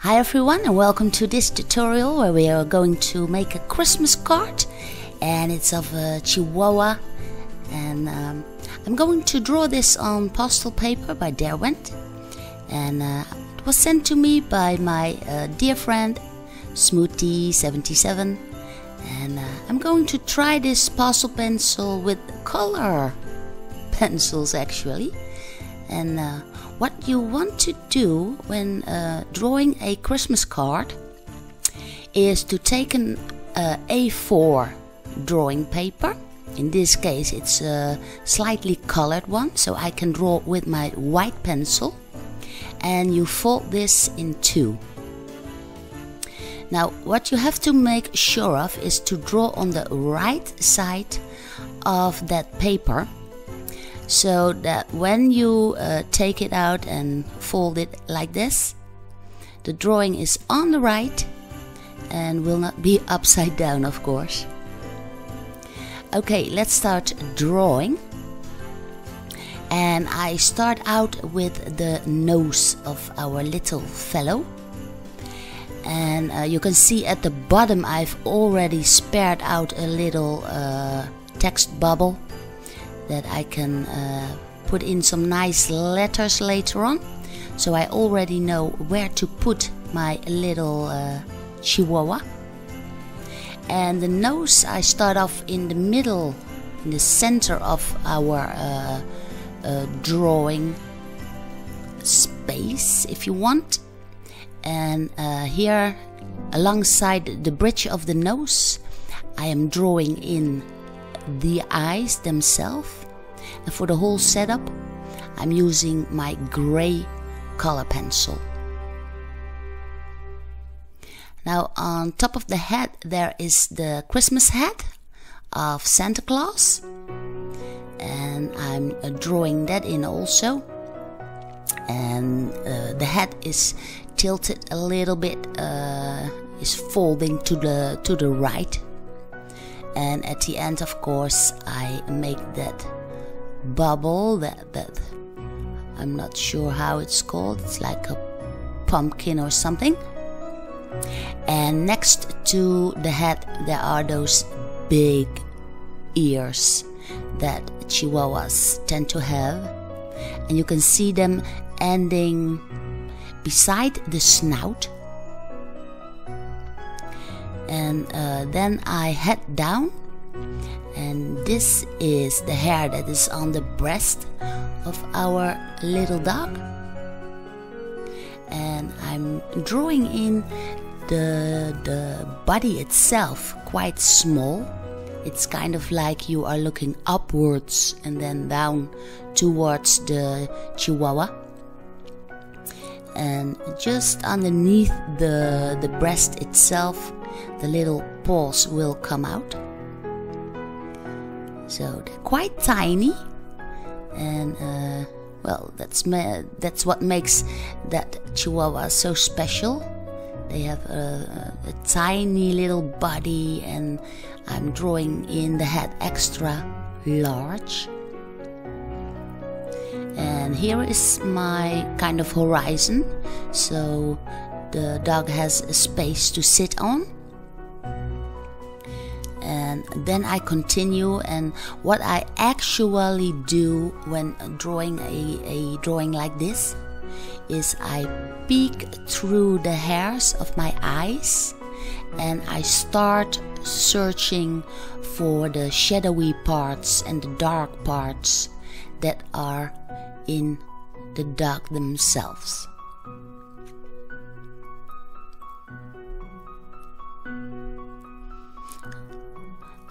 Hi everyone, and welcome to this tutorial where we are going to make a Christmas card, and it's of a Chihuahua, and I'm going to draw this on pastel paper by Derwent, and it was sent to me by my dear friend Smoothie77, and I'm going to try this pastel pencil with color pencils actually. And what you want to do when drawing a Christmas card is to take an A4 drawing paper. In this case it's a slightly colored one, so I can draw with my white pencil, and you fold this in two. Now what you have to make sure of is to draw on the right side of that paper, so that when you take it out and fold it like this, the drawing is on the right and will not be upside down, of course. Okay, let's start drawing. And I start out with the nose of our little fellow. And you can see at the bottom I've already spared out a little text bubble that I can put in some nice letters later on. So I already know where to put my little Chihuahua. And the nose I start off in the middle, in the center of our drawing space, if you want. And here alongside the bridge of the nose I am drawing in the eyes themselves, and for the whole setup I'm using my gray color pencil. Now on top of the head there is the Christmas hat of Santa Claus, and I'm drawing that in also, and the hat is tilted a little bit, is folding to the right. And at the end, of course, I make that bubble that I'm not sure how it's called. It's like a pumpkin or something. And next to the head there are those big ears that Chihuahuas tend to have, and you can see them ending beside the snout. And then I head down, and this is the hair that is on the breast of our little dog, and I'm drawing in the body itself quite small. It's kind of like you are looking upwards and then down towards the Chihuahua, and just underneath the breast itself the little paws will come out. So they're quite tiny, and well, that's what makes that Chihuahua so special. They have a tiny little body, and I'm drawing in the head extra large. And here is my kind of horizon, so the dog has a space to sit on. And then I continue, and what I actually do when drawing a drawing like this is I peek through the hairs of my eyes, and I start searching for the shadowy parts and the dark parts that are in the dog themselves.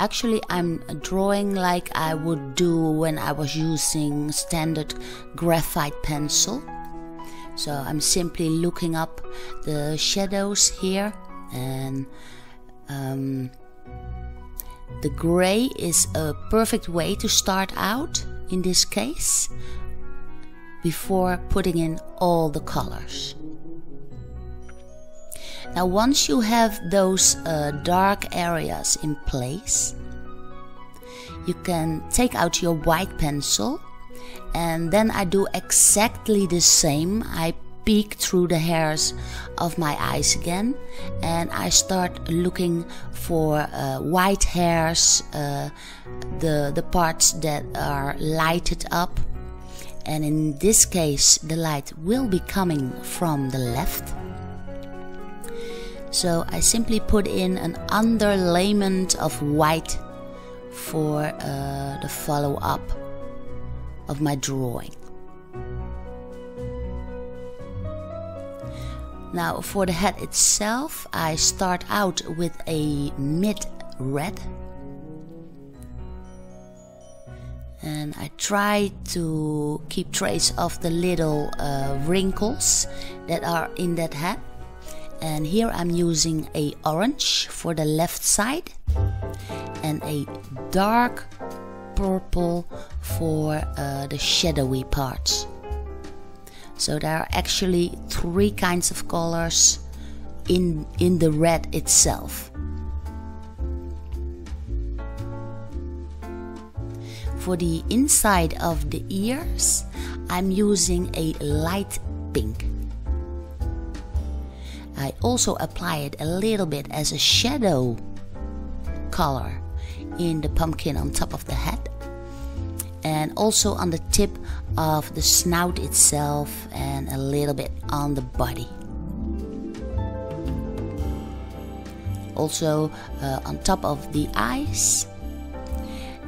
Actually, I'm drawing like I would do when I was using standard graphite pencil. So I'm simply looking up the shadows here, and the gray is a perfect way to start out in this case, before putting in all the colors. Now once you have those dark areas in place, you can take out your white pencil, and then I do exactly the same. I peek through the hairs of my eyes again, and I start looking for white hairs, the parts that are lighted up, and in this case the light will be coming from the left. So I simply put in an underlayment of white for the follow-up of my drawing. Now for the head itself, I start out with a mid red, and I try to keep trace of the little wrinkles that are in that head. And here I'm using a orange for the left side and a dark purple for the shadowy parts. So there are actually 3 kinds of colors in the red itself. For the inside of the ears, I'm using a light pink. I also apply it a little bit as a shadow color in the pumpkin on top of the head, and also on the tip of the snout itself, and a little bit on the body. Also on top of the eyes,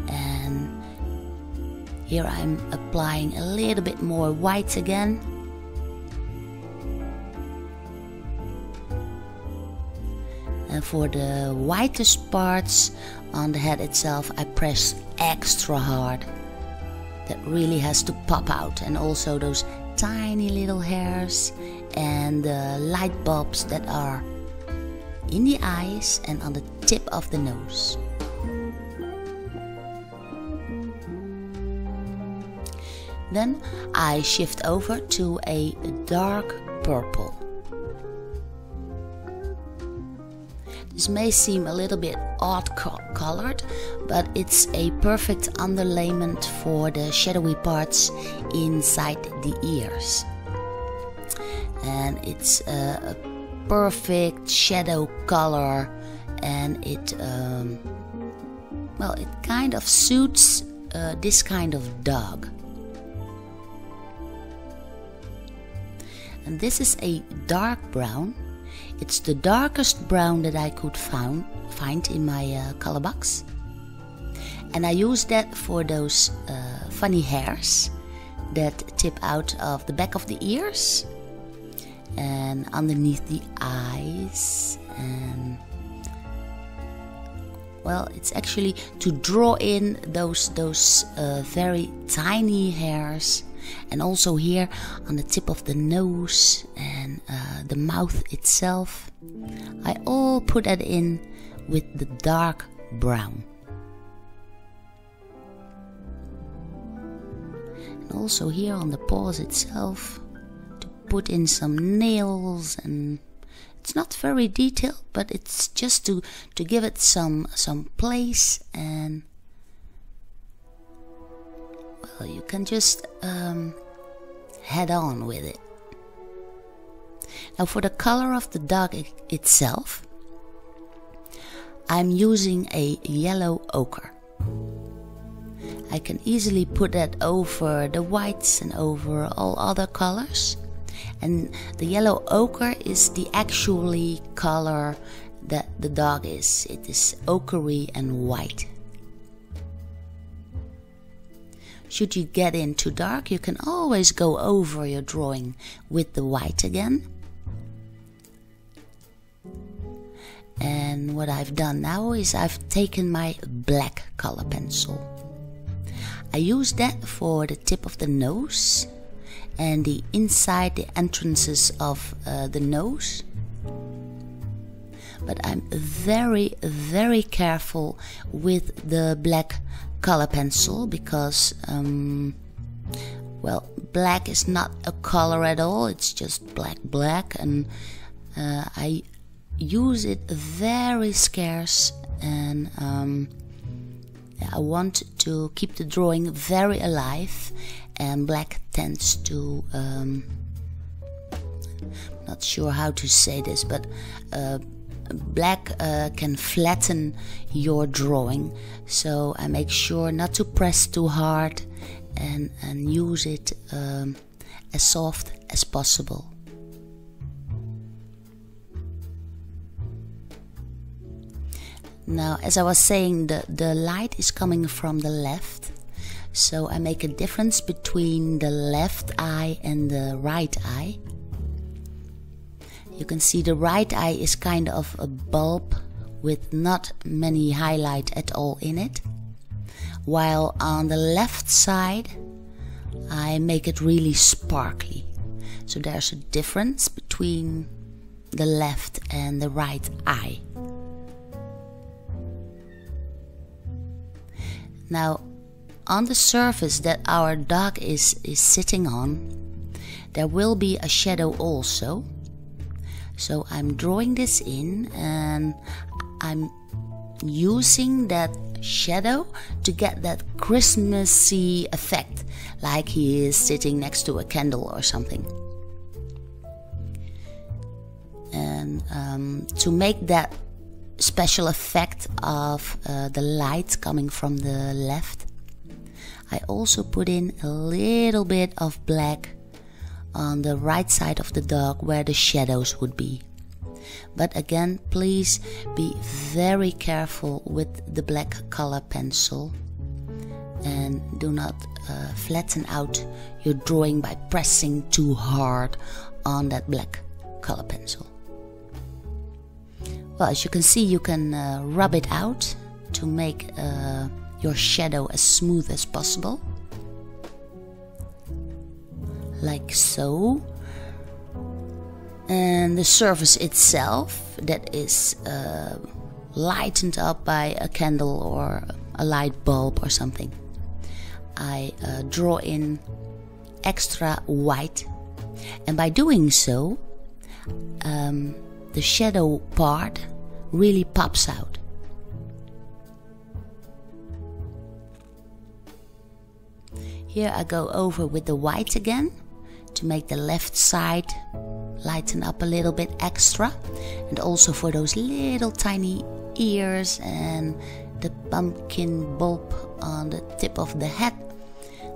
and here I'm applying a little bit more white again. And for the whitest parts on the head itself, I press extra hard. That really has to pop out, and also those tiny little hairs and the light bulbs that are in the eyes and on the tip of the nose. Then I shift over to a dark purple. This may seem a little bit odd colored, but it's a perfect underlayment for the shadowy parts inside the ears. And it's a perfect shadow color, and it it kind of suits this kind of dog. And this is a dark brown. It's the darkest brown that I could find in my color box. And I use that for those funny hairs that tip out of the back of the ears and underneath the eyes. And well, it's actually to draw in those very tiny hairs. And also here on the tip of the nose and the mouth itself, I all put that in with the dark brown. And also here on the paws itself, to put in some nails, and it's not very detailed, but it's just to give it some place, and well, you can just head on with it. Now for the color of the dog itself, I'm using a yellow ochre. I can easily put that over the whites and over all other colors. And the yellow ochre is the actually color that the dog is. It is ochre and white. Should you get in too dark, you can always go over your drawing with the white again. And what I've done now is I've taken my black color pencil. I use that for the tip of the nose and the inside, the entrances of the nose. But I'm very, very careful with the black color pencil because, well, black is not a color at all. It's just black, and I use it very scarce, and I want to keep the drawing very alive, and black tends to Not sure how to say this, but black can flatten your drawing, so I make sure not to press too hard and use it as soft as possible. Now, as I was saying, the light is coming from the left, so I make a difference between the left eye and the right eye. You can see the right eye is kind of a bulb with not many highlight at all in it, while on the left side I make it really sparkly. So there's a difference between the left and the right eye. Now, on the surface that our dog is sitting on, there will be a shadow also. So I'm drawing this in and I'm using that shadow to get that Christmassy effect, like he is sitting next to a candle or something. And to make that special effect of the light coming from the left, I also put in a little bit of black on the right side of the dog where the shadows would be. But again, please be very careful with the black color pencil and do not flatten out your drawing by pressing too hard on that black color pencil. Well, as you can see, you can rub it out to make your shadow as smooth as possible, like so. And the surface itself, that is lightened up by a candle or a light bulb or something, I draw in extra white, and by doing so the shadow part really pops out. Here I go over with the white again to make the left side lighten up a little bit extra, and also for those little tiny ears and the pumpkin bulb on the tip of the head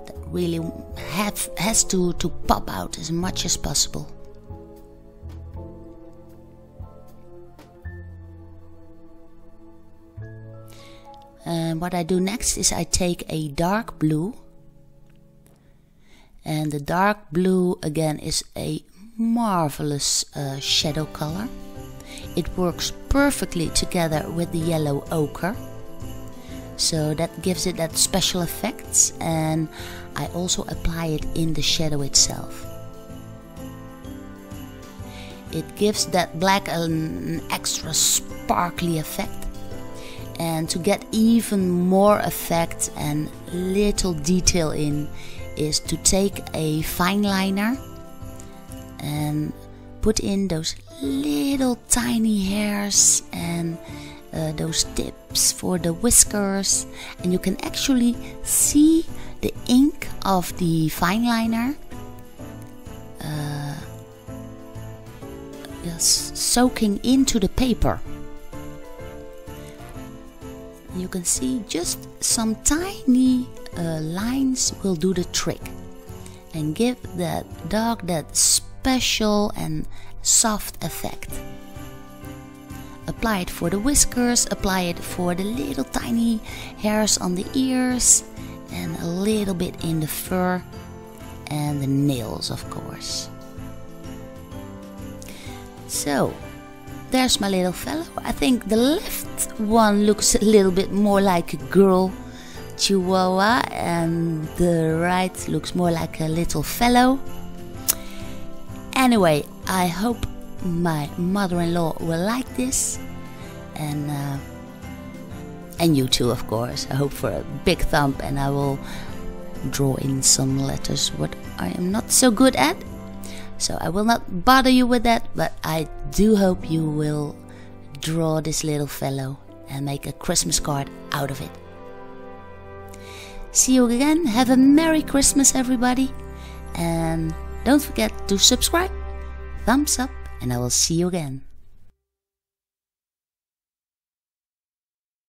that really has to pop out as much as possible. And what I do next is I take a dark blue, and the dark blue again is a marvelous shadow color. It works perfectly together with the yellow ochre, so that gives it that special effects, and I also apply it in the shadow itself. It gives that black an extra sparkly effect, and to get even more effect and little detail in is to take a fine liner and put in those little tiny hairs and those tips for the whiskers, and you can actually see the ink of the fine liner soaking into the paper. You can see just some tiny lines will do the trick and give that dog that special and soft effect. Apply it for the whiskers, apply it for the little tiny hairs on the ears, and a little bit in the fur and the nails, of course. So there's my little fellow. I think the left one looks a little bit more like a girl Chihuahua, and the right looks more like a little fellow. Anyway, I hope my mother-in-law will like this, and you too, of course. I hope for a big thumb, and I will draw in some letters what I am not so good at, so I will not bother you with that, but I do hope you will draw this little fellow and make a Christmas card out of it. See you again. Have a Merry Christmas, everybody, and don't forget to subscribe. thumbs up and I will see you again.